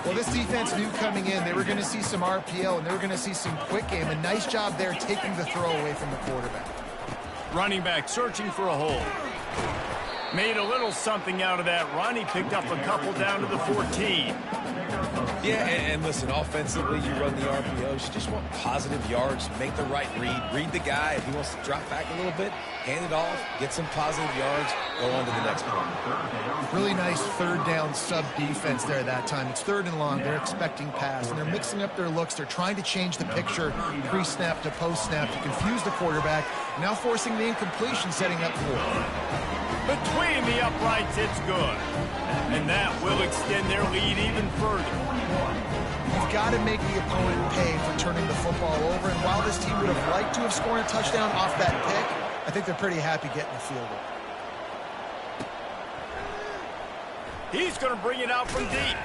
Well, this defense knew coming in they were going to see some RPO and they were going to see some quick game. A nice job there taking the throw away from the quarterback. Running back searching for a hole. Made a little something out of that run. He picked up a couple down to the 14. Yeah, and listen, offensively, you run the RPOs. You just want positive yards, make the right read the guy. If he wants to drop back a little bit, hand it off, get some positive yards, go on to the next play. Really nice third down sub defense there that time. It's third and long. They're expecting pass, and they're mixing up their looks. They're trying to change the picture pre-snap to post-snap to confuse the quarterback, now forcing the incompletion, setting up for Between the uprights, it's good. And that will extend their lead even further. You've got to make the opponent pay for turning the football over. And while this team would have liked to have scored a touchdown off that pick, I think they're pretty happy getting the field goal. He's going to bring it out from deep.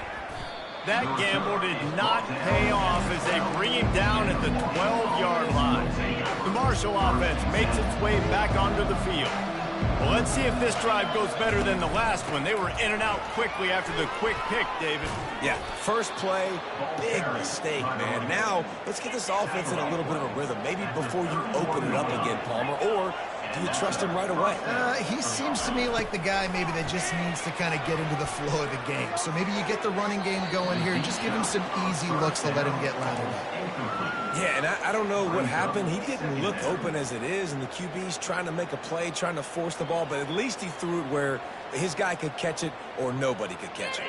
That gamble did not pay off as they bring him down at the 12-yard line. The Marshall offense makes its way back onto the field. Well, let's see if this drive goes better than the last one. They were in and out quickly after the quick pick, David. Yeah, first play, big mistake, man. Now, let's get this offense in a little bit of a rhythm. Maybe before you open it up again, Palmer, or do you trust him right away? He seems to me like the guy maybe that just needs to kind of get into the flow of the game. So maybe you get the running game going here and just give him some easy looks to let him get lathered up. Yeah, and I don't know what happened. He didn't look open as it is, and the QB's trying to make a play, trying to force the ball, but at least he threw it where his guy could catch it or nobody could catch it.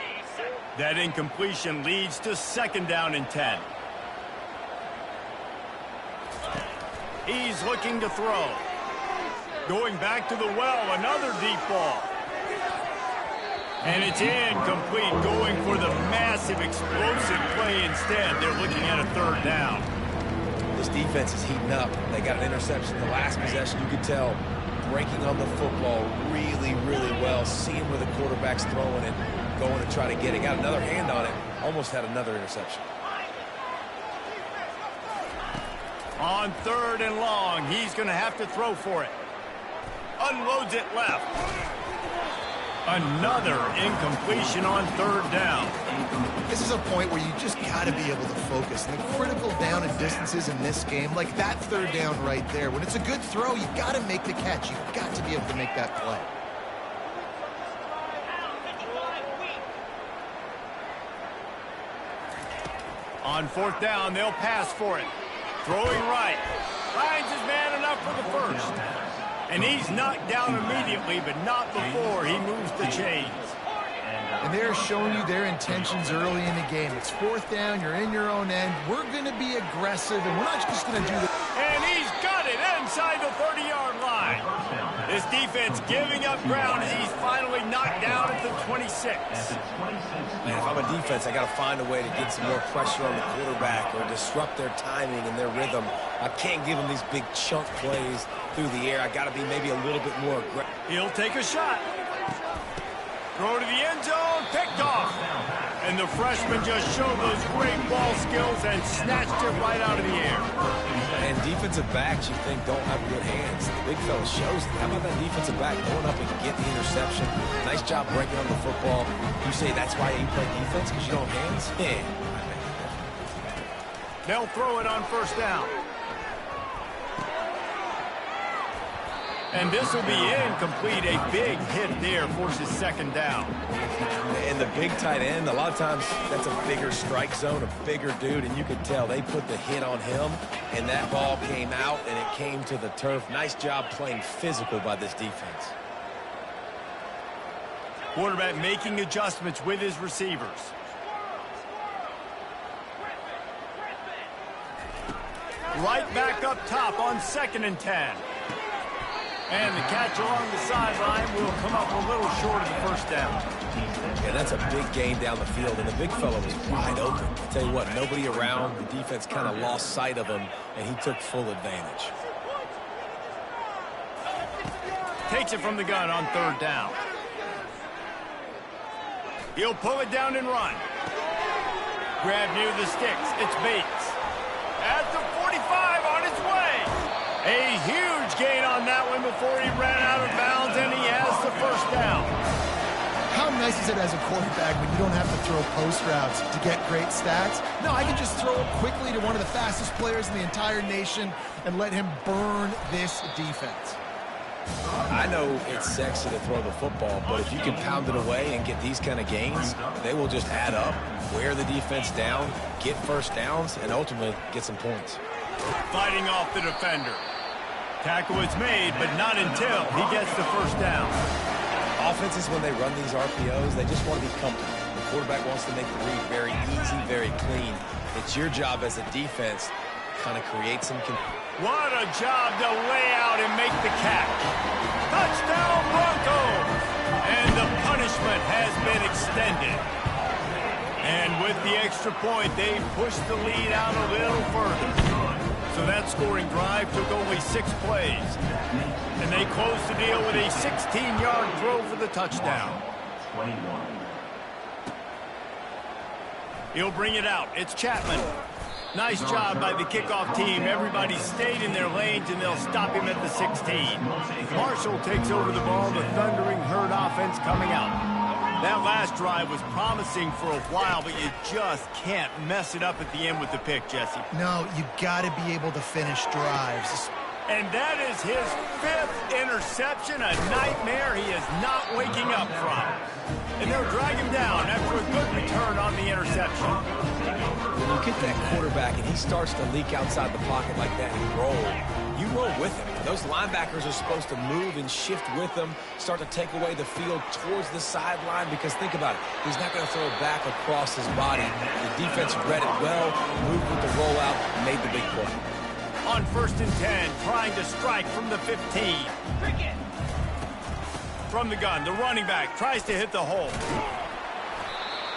That incompletion leads to second down and 10. He's looking to throw. Going back to the well, another deep ball. And it's incomplete, going for the massive explosive play instead. They're looking at a third down. This defense is heating up. They got an interception the last possession. You could tell breaking on the football really, really well, seeing where the quarterback's throwing it, going to try to get it. Got another hand on it, almost had another interception. On third and long, he's going to have to throw for it. Unloads it left. Another incompletion on third down. This is a point where you just got to be able to focus. And the critical down and distances in this game, like that third down right there, when it's a good throw, you got to make the catch. You've got to be able to make that play. On fourth down, they'll pass for it. Throwing right. Finds his man enough for the first. And he's knocked down immediately, but not before he moves the chains. And they're showing you their intentions early in the game. It's fourth down, you're in your own end. We're going to be aggressive, and we're not just going to do this. And he's got it inside the 30-yard line. This defense giving up ground as he's finally knocked down at the 26. Man, if I'm a defense, I got to find a way to get some more pressure on the quarterback or disrupt their timing and their rhythm. I can't give them these big chunk plays through the air. I got to be maybe a little bit more aggressive. He'll take a shot. Throw to the end zone, picked off. And the freshman just showed those great ball skills and snatched it right out of the air. And defensive backs you think don't have good hands. The big fella shows it. How about that defensive back going up and getting the interception? Nice job breaking on the football. You say that's why you play defense, because you don't have hands? Yeah. They'll throw it on first down. And this will be incomplete. A big hit there forces second down. And the big tight end, a lot of times that's a bigger strike zone, a bigger dude, and you could tell they put the hit on him, and that ball came out, and it came to the turf. Nice job playing physical by this defense. Quarterback making adjustments with his receivers. Right back up top on 2nd and 10. And the catch along the sideline will come up a little short of the first down. Yeah, that's a big gain down the field, and the big fella was wide open. I'll tell you what, nobody around. The defense kind of lost sight of him, and he took full advantage. Takes it from the gun on third down. He'll pull it down and run. Grab near the sticks. It's Bates. At the 45 on his way. A huge gain on that one before he ran out of bounds, and he has the first down. How nice is it as a quarterback when you don't have to throw post routes to get great stats? No, I can just throw it quickly to one of the fastest players in the entire nation and let him burn this defense. I know it's sexy to throw the football, but if you can pound it away and get these kind of gains, they will just add up, wear the defense down, get first downs, and ultimately get some points. Fighting off the defender. Tackle is made, but not until he gets the first down. Offenses, when they run these RPOs, they just want to be comfortable. The quarterback wants to make the read very easy, very clean. It's your job as a defense to kind of create some... What a job to lay out and make the catch. Touchdown Broncos! And the punishment has been extended. And with the extra point, they pushed the lead out a little further. So that scoring drive took only 6 plays. And they closed the deal with a 16-yard throw for the touchdown. He'll bring it out. It's Chapman. Nice job by the kickoff team. Everybody stayed in their lanes, and they'll stop him at the 16. Marshall takes over the ball. The Thundering Herd offense coming out. That last drive was promising for a while, but you just can't mess it up at the end with the pick, Jesse. No, you got to be able to finish drives. And that is his 5th interception, a nightmare he is not waking up from. And they'll drag him down after a good return on the interception. When you get that quarterback and he starts to leak outside the pocket like that and roll, you roll with him. Those linebackers are supposed to move and shift with him, start to take away the field towards the sideline, because think about it, he's not going to throw it back across his body. The defense read it well, moved with the rollout, and made the big play. On 1st and 10, trying to strike from the 15. From the gun, the running back tries to hit the hole.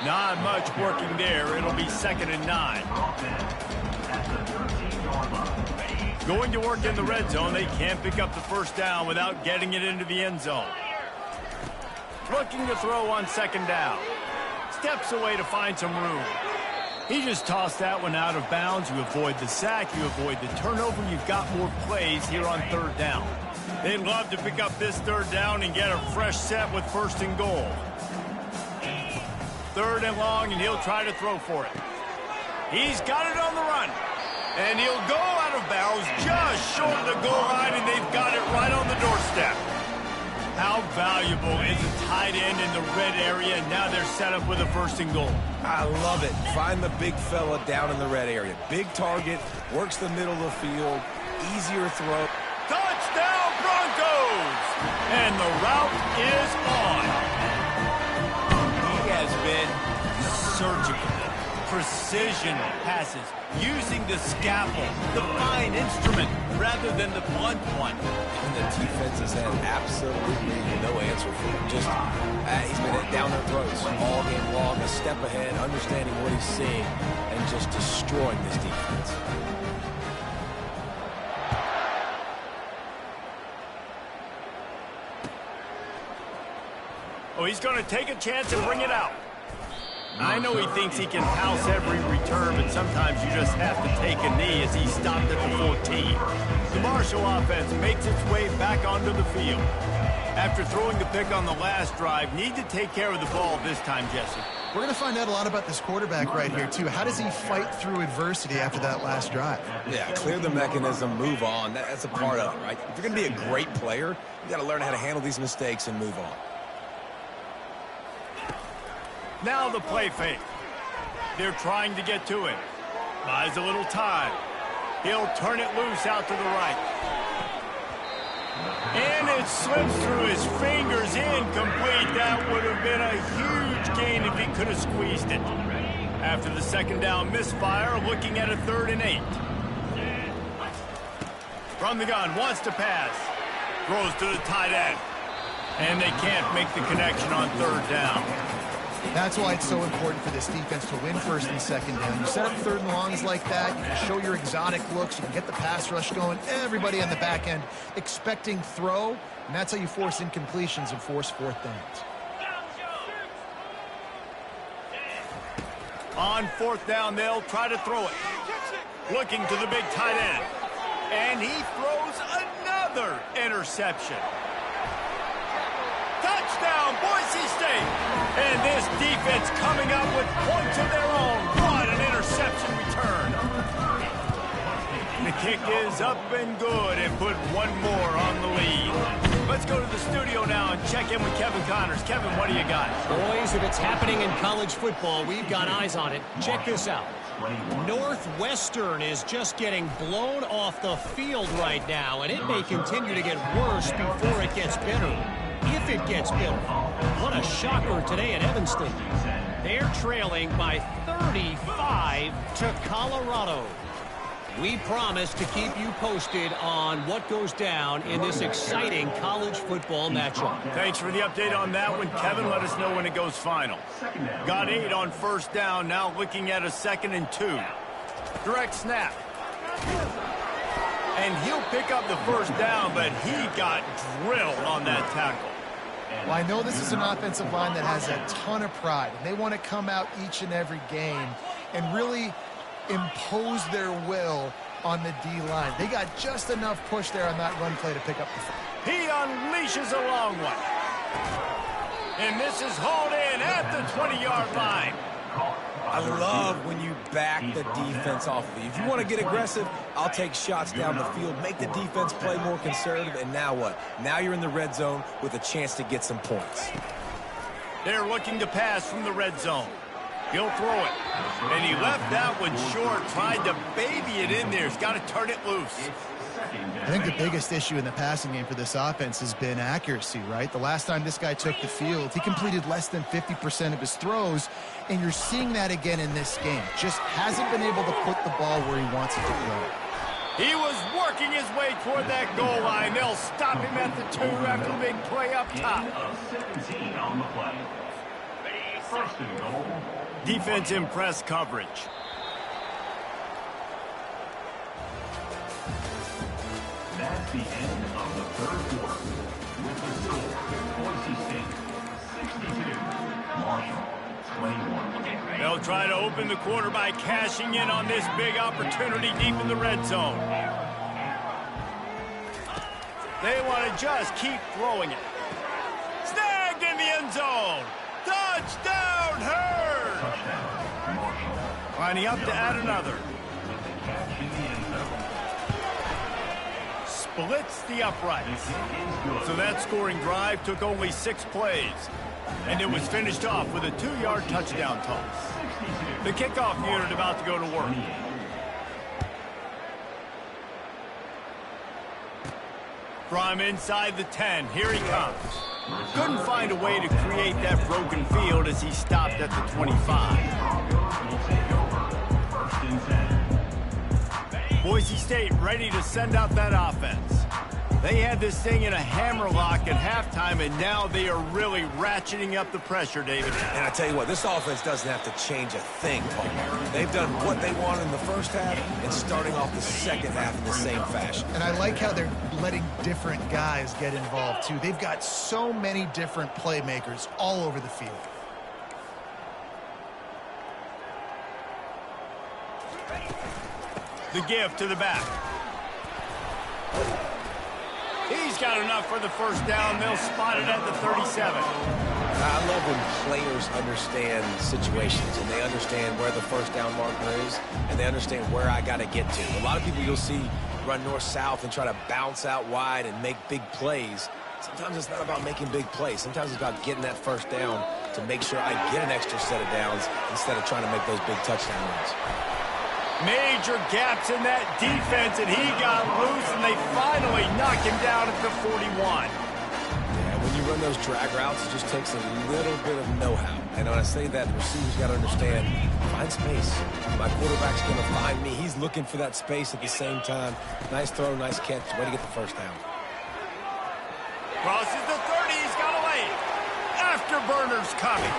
Not much working there. It'll be 2nd and 9. Going to work in the red zone. They can't pick up the first down without getting it into the end zone. Looking to throw on 2nd down. Steps away to find some room. He just tossed that one out of bounds. You avoid the sack, you avoid the turnover. You've got more plays here on 3rd down. They'd love to pick up this 3rd down and get a fresh set with 1st and goal. 3rd and long, and he'll try to throw for it. He's got it on the run. And he'll go out of bounds just short of the goal line, and they've got it right on the doorstep. How valuable is a tight end in the red area? Now they're set up with a 1st and goal. I love it. Find the big fella down in the red area. Big target, works the middle of the field, easier throw. Touchdown Broncos! And the route is on. He has been surgical. Precision passes, using the scalpel, the fine instrument, rather than the blunt one. And the defense has had absolutely no answer for him. Just, he's been down their throats all game long, a step ahead, understanding what he's seeing, and just destroying this defense. Oh, he's going to take a chance and bring it out. I know he thinks he can house every return, but sometimes you just have to take a knee as he stopped at the 14. The Marshall offense makes its way back onto the field. After throwing the pick on the last drive, need to take care of the ball this time, Jesse. We're going to find out a lot about this quarterback right here, too. How does he fight through adversity after that last drive? Yeah, clear the mechanism, move on. That's a part of it, right? If you're going to be a great player, you got to learn how to handle these mistakes and move on. Now the play fake. They're trying to get to him. Buys a little time. He'll turn it loose out to the right. And it slips through his fingers, incomplete. That would have been a huge gain if he could have squeezed it. After the 2nd down misfire, looking at a 3rd and 8. From the gun, wants to pass. Throws to the tight end. And they can't make the connection on 3rd down. That's why it's so important for this defense to win 1st and 2nd down. You set up 3rd and longs like that, you can show your exotic looks, you can get the pass rush going, everybody on the back end expecting throw, and that's how you force incompletions and force 4th downs. On 4th down, they'll try to throw it. Looking to the big tight end. And he throws another interception. Touchdown, Boise State! And this defense coming up with points of their own. What an interception return. The kick is up and good and put one more on the lead. Let's go to the studio now and check in with Kevin Connors. Kevin, what do you got? Boys, if it's happening in college football, we've got eyes on it. Check this out. Northwestern is just getting blown off the field right now, and it may continue to get worse before it gets better. If it gets better. What a shocker today at Evanston. They're trailing by 35 to Colorado. We promise to keep you posted on what goes down in this exciting college football matchup. Thanks for the update on that one, Kevin. Let us know when it goes final. Got 8 on first down, now looking at a 2nd and 2. Direct snap. And he'll pick up the first down, but he got drilled on that tackle. Well, I know this is an offensive line that has a ton of pride, and they want to come out each and every game and really impose their will on the D-line. They got just enough push there on that run play to pick up the fight. He unleashes a long one. And this is hauled in at the 20-yard line. I love when you back the defense off of you. If you want to get aggressive, I'll take shots down the field, make the defense play more conservative, and now what? Now you're in the red zone with a chance to get some points. They're looking to pass from the red zone. He'll throw it. And he left that one short, tried to baby it in there. He's got to turn it loose. I think the biggest issue in the passing game for this offense has been accuracy, right? The last time this guy took the field, he completed less than 50% of his throws, and you're seeing that again in this game. Just hasn't been able to put the ball where he wants it to go. He was working his way toward that goal line. They'll stop him at the 2 after the big play up top. First and goal. Defense in press coverage. That's the end of the third quarter. With the score, Boise State 62, Marshall 21. They'll try to open the quarter by cashing in on this big opportunity deep in the red zone. They want to just keep throwing it. Snagged in the end zone. Touchdown, Herd! Lining up to add another. Splits the uprights. So that scoring drive took only 6 plays. And it was finished off with a 2-yard touchdown toss. The kickoff unit about to go to work. From inside the 10, here he comes. Couldn't find a way to create that broken field as he stopped at the 25. Boise State ready to send out that offense. They had this thing in a hammerlock at halftime, and now they are really ratcheting up the pressure, David. And I tell you what, this offense doesn't have to change a thing, Paul. They've done what they wanted in the first half and starting off the second half in the same fashion. And I like how they're letting different guys get involved, too. They've got so many different playmakers all over the field. The give to the back. He's got enough for the first down. They'll spot it at the 37. I love when players understand situations and they understand where the first down marker is and they understand where I got to get to. A lot of people you'll see run north-south and try to bounce out wide and make big plays. Sometimes it's not about making big plays. Sometimes it's about getting that first down to make sure I get an extra set of downs instead of trying to make those big touchdown runs. Major gaps in that defense, and he got loose, and they finally knock him down at the 41. Yeah, when you run those drag routes, it just takes a little bit of know-how. And when I say that, the receiver's got to understand, find space. My quarterback's going to find me. He's looking for that space at the same time. Nice throw, nice catch. Way to get the first down. Crosses the 30. He's got away. Afterburners coming.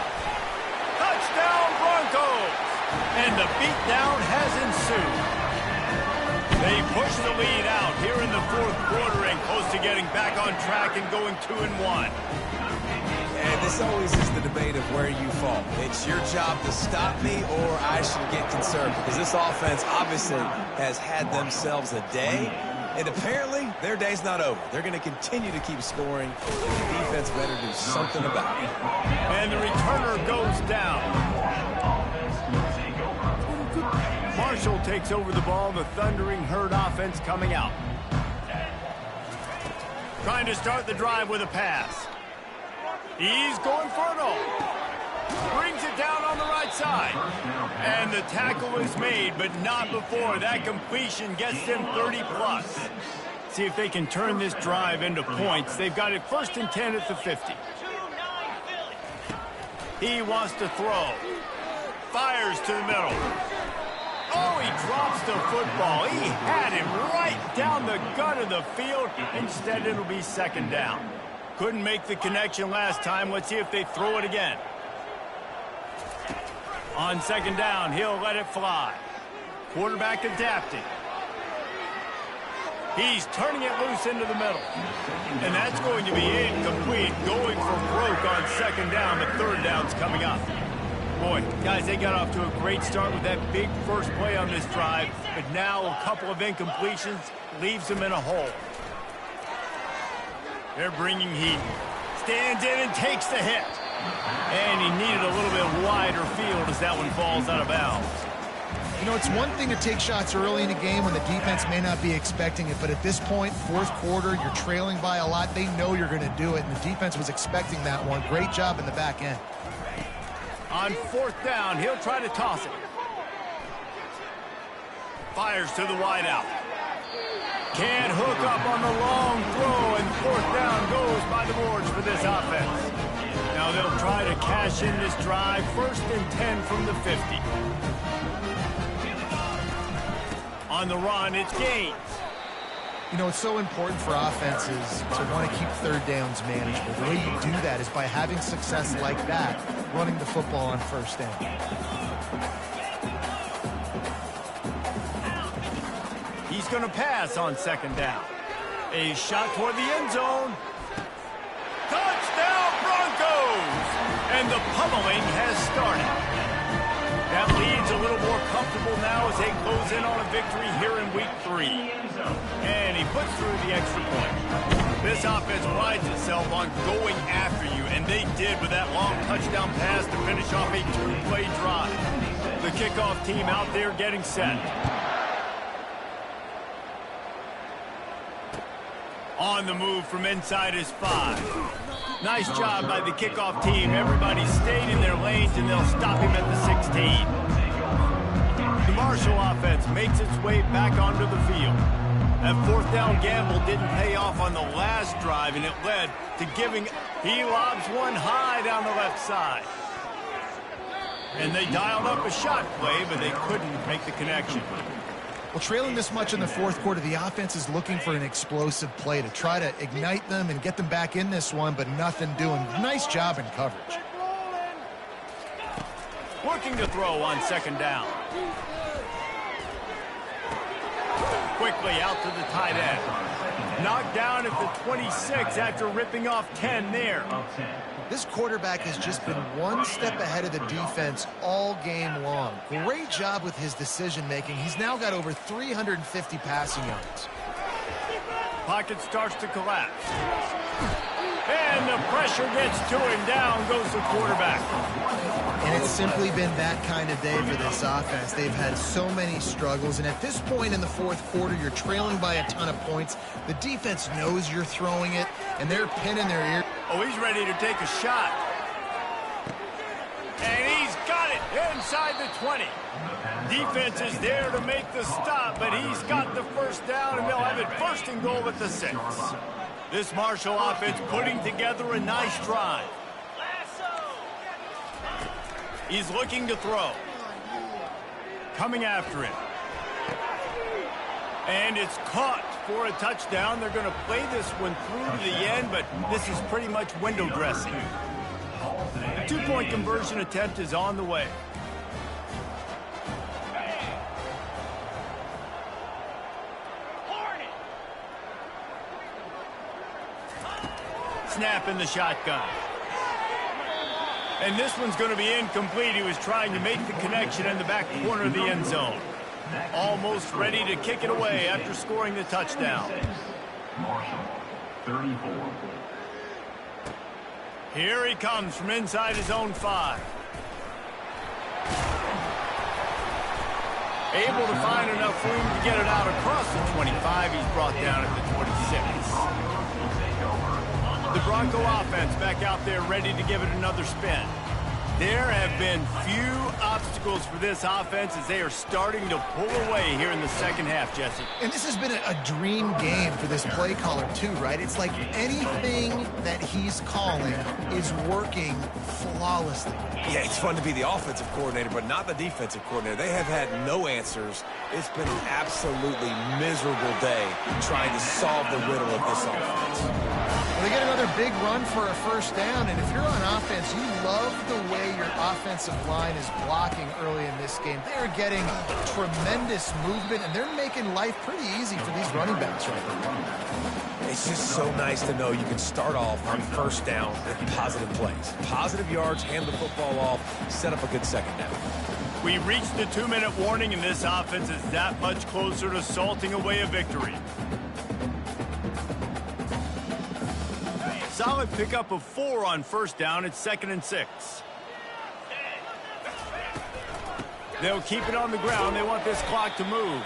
Touchdown, Broncos. And the beatdown has ensued. They push the lead out here in the fourth quarter and close to getting back on track and going 2-1. And this always is the debate of where you fall. It's your job to stop me or I should get concerned because this offense obviously has had themselves a day. And apparently, their day's not over. They're going to continue to keep scoring, and the defense better do something about it. And the returner goes down. Marshall takes over the ball. The Thundering Herd offense coming out. Trying to start the drive with a pass. He's going for it all. Brings it down on the right side. And the tackle is made, but not before. That completion gets them 30-plus. See if they can turn this drive into points. They've got it 1st and 10 at the 50. He wants to throw. Fires to the middle. Oh, he drops the football. He had him right down the gut of the field. Instead, it'll be 2nd down. Couldn't make the connection last time. Let's see if they throw it again. On 2nd down, he'll let it fly. Quarterback adapting. He's turning it loose into the middle. And that's going to be incomplete. Going for broke on 2nd down, but 3rd down's coming up. Boy, guys, they got off to a great start with that big first play on this drive. But now a couple of incompletions leaves them in a hole. They're bringing heat. Stands in and takes the hit. And he needed a little bit wider field as that one falls out of bounds. You know, it's one thing to take shots early in a game when the defense may not be expecting it, but at this point, 4th quarter, you're trailing by a lot. They know you're going to do it, and the defense was expecting that one. Great job in the back end. On 4th down, he'll try to toss it. Fires to the wideout. Can't hook up on the long throw, and 4th down goes by the boards for this offense. Now they'll try to cash in this drive. 1st and 10 from the 50. On the run, it's Gaines. You know, it's so important for offenses to want to keep 3rd downs manageable. The way you do that is by having success like that, running the football on 1st down. He's going to pass on 2nd down. A shot toward the end zone. Touchdown, Broncos! And the pummeling has started. That lead's a little more comfortable now as they close in on a victory here in Week 3. And he puts through the extra point. This offense prides itself on going after you, and they did with that long touchdown pass to finish off a 2-play drive. The kickoff team out there getting set. On the move from inside his 5. Nice job by the kickoff team. Everybody stayed in their lanes, and they'll stop him at the 16. The Marshall offense makes its way back onto the field. That 4th down gamble didn't pay off on the last drive, and it led to giving. He lobs one high down the left side. And they dialed up a shot play, but they couldn't make the connection. Well, trailing this much in the 4th quarter, the offense is looking for an explosive play to try to ignite them and get them back in this one, but nothing doing. Nice job in coverage. Working to throw on 2nd down. Quickly out to the tight end. Knocked down at the 26 after ripping off 10 there. This quarterback has just been one step ahead of the defense all game long. Great job with his decision-making. He's now got over 350 passing yards. Pocket starts to collapse. And the pressure gets to him. Down goes the quarterback. And it's simply been that kind of day for this offense. They've had so many struggles, and at this point in the 4th quarter, you're trailing by a ton of points. The defense knows you're throwing it, and they're pinning their ear. Oh, he's ready to take a shot. And he's got it inside the 20. Defense is there to make the stop, but he's got the 1st down, and they'll have it 1st and goal at the 6. This Marshall offense putting together a nice drive. He's looking to throw. Coming after him. And it's caught for a touchdown. They're going to play this one through to the end, but this is pretty much window dressing. The 2-point conversion attempt is on the way. Snap in the shotgun. And this one's going to be incomplete. He was trying to make the connection in the back corner of the end zone. Almost ready to kick it away after scoring the touchdown. Marshall, 34. Here he comes from inside his own 5. Able to find enough room to get it out across the 25. He's brought down at the 26. The Bronco offense back out there ready to give it another spin. There have been few obstacles for this offense as they are starting to pull away here in the second half, Jesse. And this has been a dream game for this play caller too, right? It's like anything that he's calling is working flawlessly. Yeah, it's fun to be the offensive coordinator, but not the defensive coordinator. They have had no answers. It's been an absolutely miserable day trying to solve the riddle of this offense. Well, they get another big run for a first down, and if you're on offense, you love the way your offensive line is blocking early in this game. They are getting tremendous movement, and they're making life pretty easy for these running backs right now. It's just so nice to know you can start off on first down with positive plays. Positive yards, hand the football off, set up a good second down. We reached the 2-minute warning, and this offense is that much closer to salting away a victory. Solid pickup of 4 on first down. It's 2nd and 6. They'll keep it on the ground. They want this clock to move.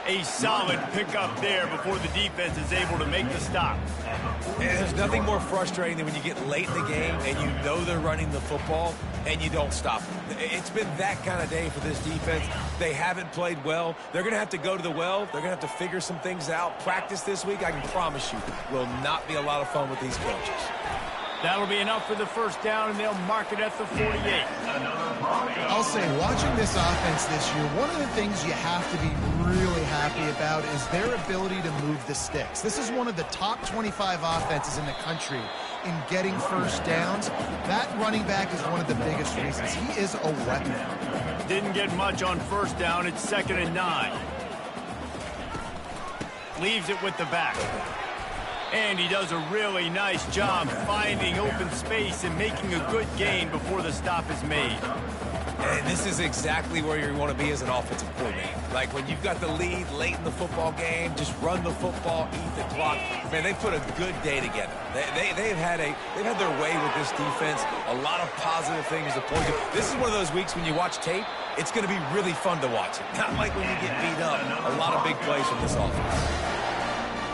A solid pickup there before the defense is able to make the stop. And there's nothing more frustrating than when you get late in the game and you know they're running the football and you don't stop them. It's been that kind of day for this defense. They haven't played well. They're going to have to go to the well. They're going to have to figure some things out. Practice this week, I can promise you, will not be a lot of fun with these coaches. That'll be enough for the first down, and they'll mark it at the 48. I'll say, watching this offense this year, one of the things you have to be really happy about is their ability to move the sticks. This is one of the top 25 offenses in the country in getting first downs. That running back is one of the biggest reasons. He is a weapon. Didn't get much on first down. It's 2nd and 9. Leaves it with the back. And he does a really nice job finding open space and making a good gain before the stop is made. And this is exactly where you want to be as an offensive coordinator. Like when you've got the lead late in the football game, just run the football, eat the clock. Man, they put a good day together. They've had their way with this defense. A lot of positive things to point to. This is one of those weeks when you watch tape, it's going to be really fun to watch it. Not like when you get beat up. A lot of big plays from this offense.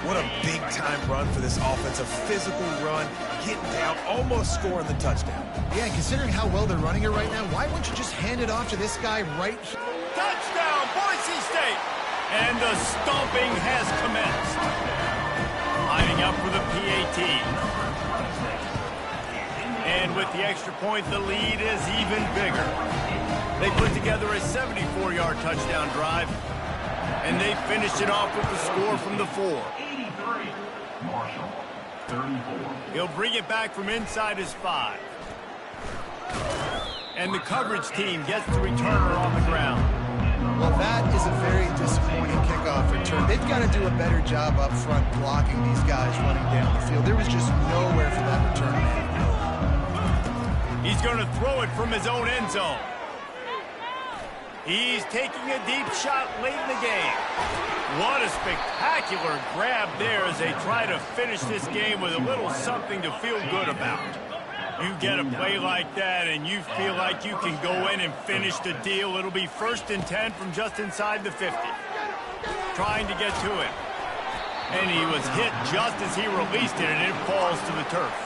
What a big-time run for this offense. A physical run, getting down, almost scoring the touchdown. Yeah, and considering how well they're running it right now, why wouldn't you just hand it off to this guy right here? Touchdown, Boise State! And the stomping has commenced. Lining up for the PAT. And with the extra point, the lead is even bigger. They put together a 74-yard touchdown drive, and they finished it off with the score from the 4. Marshall, 34. He'll bring it back from inside his 5. And the coverage team gets the returner on the ground. Well, that is a very disappointing kickoff return. They've got to do a better job up front blocking these guys running down the field. There was just nowhere for that return man. He's going to throw it from his own end zone. He's taking a deep shot late in the game. What a spectacular grab there as they try to finish this game with a little something to feel good about. You get a play like that and you feel like you can go in and finish the deal. It'll be 1st and 10 from just inside the 50. Trying to get to it. And he was hit just as he released it, and it falls to the turf.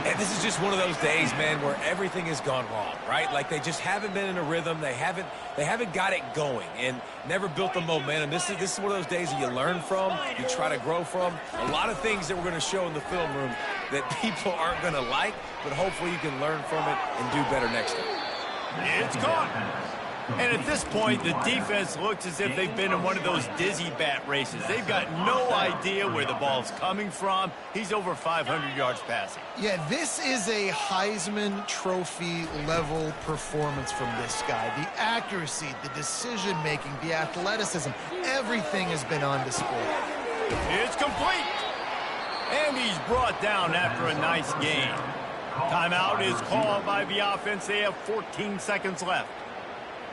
And this is just one of those days, man, where everything has gone wrong, right? Like they just haven't been in a rhythm. They haven't got it going and never built the momentum. This is one of those days that you learn from, you try to grow from. A lot of things that we're going to show in the film room that people aren't going to like, but hopefully you can learn from it and do better next time. It's caught. And at this point, the defense looks as if they've been in one of those dizzy bat races. They've got no idea where the ball's coming from. He's over 500 yards passing. Yeah, this is a Heisman Trophy level performance from this guy. The accuracy, the decision-making, the athleticism, everything has been on display. It's complete. And he's brought down after a nice gain. Timeout is called by the offense. They have 14 seconds left.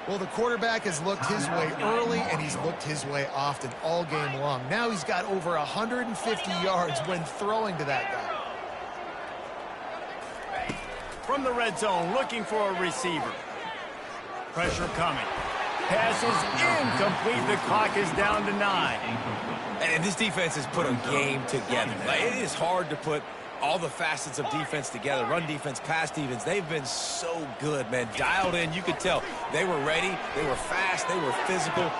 Well, the quarterback has looked his way early, and he's looked his way often all game long. Now he's got over 150 yards when throwing to that guy. From the red zone, looking for a receiver. Pressure coming. Pass is incomplete. The clock is down to 9. And this defense has put a game together. Like, it is hard to put all the facets of defense together. Run defense, pass defense. They've been so good, man. Dialed in. You could tell they were ready. They were fast. They were physical.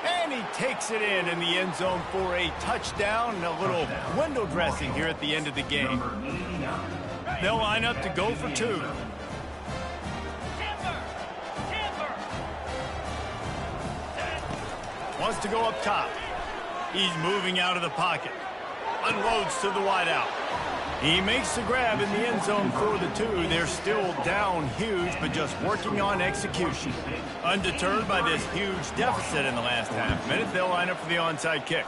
And he takes it in the end zone for a touchdown and a little window dressing here at the end of the game. They'll line up to go for 2. Wants to go up top. He's moving out of the pocket. Unloads to the wideout. He makes the grab in the end zone for the 2. They're still down huge, but just working on execution. Undeterred by this huge deficit in the last half-minute, they'll line up for the onside kick.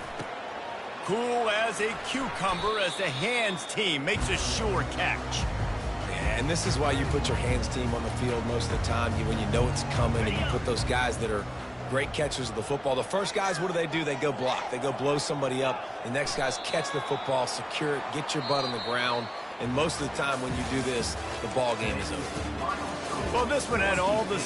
Cool as a cucumber as the hands team makes a sure catch. And this is why you put your hands team on the field most of the time, when you know it's coming, and you put those guys that are great catchers of the football. The first guys, what do? They go block. They go blow somebody up. The next guys catch the football, secure it, get your butt on the ground. And most of the time when you do this, the ball game is over. Well, this one had all the